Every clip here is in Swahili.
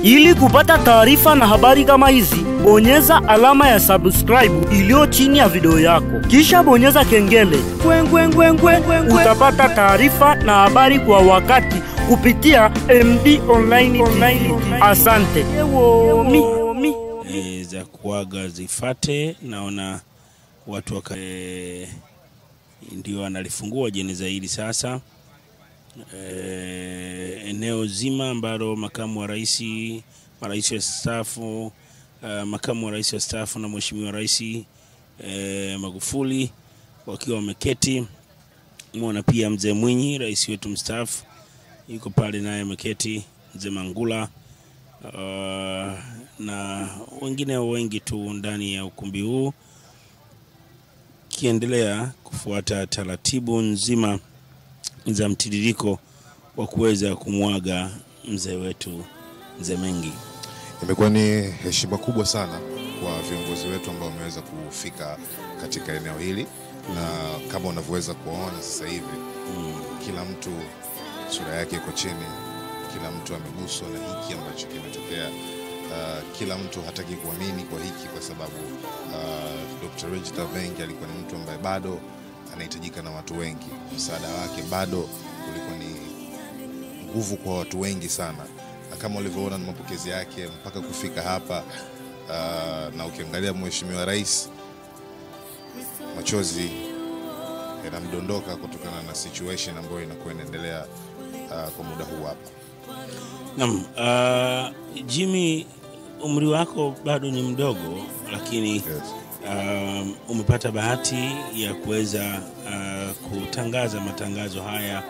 Ili kupata taarifa na habari kama hizi, bonyeza alama ya subscribe iliyo chini ya video yako. Kisha bonyeza kengele. Utapata taarifa na habari kwa wakati kupitia MD Online TV. Asante. Za kuaga zifate, naona watu ndio analifungua jeneza hili sasa. Eneo zima ambalo makamu wa rais wa staafu, makamu wa rais wa staafu na mheshimiwa rais Magufuli wakiwa wameketi. Muona pia mzee Mwinyi, rais wetu mstaafu, yuko pale naye ameketi, mzee Mangula na wengine wengi tu ndani ya ukumbi huu, kiendelea kufuata taratibu nzima za mtiririko wa kuweza kumwaga mzee wetu Mzee Mengi. Imekuwa ni heshima kubwa sana kwa viongozi wetu ambao wameweza kufika katika eneo hili, na kama unavyoweza kuona sasa hivi kila mtu sura yake iko chini, kila mtu ameguswa na hiki ambacho kimetokea. Kila mtu hataki kuamini kwa hiki, kwa sababu Dr. Reginald Mengi alikuwa ni mtu ambaye bado anahitajika na watu wengi. Msaada wake bado ulikuwa ni nguvu kwa watu wengi sana, na kama ulivyoona na mapokezi yake mpaka kufika hapa, na ukiangalia mheshimiwa rais, machozi yanamdondoka kutokana na situation ambayo inakuwa inaendelea kwa muda huu hapa. Naam, Jimmy, umri wako bado ni mdogo, lakini Yes. Umepata bahati ya kuweza kutangaza matangazo haya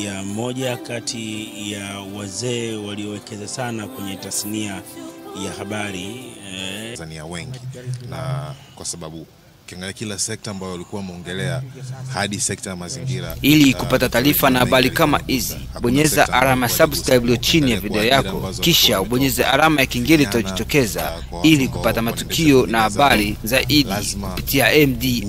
ya moja kati ya wazee waliowekeza sana kwenye tasnia ya habari Tanzania wengi, na kwa sababu ukiangalia kila sekta ambayo walikuwa wameongelea hadi sekta ya mazingira. Ili kupata taarifa na habari kama hizi, bonyeza alama subscribe chini ya video yako, kisha ubonyeze alama ya kengele itajitokeza ili kupata matukio na habari zaidi kupitia MD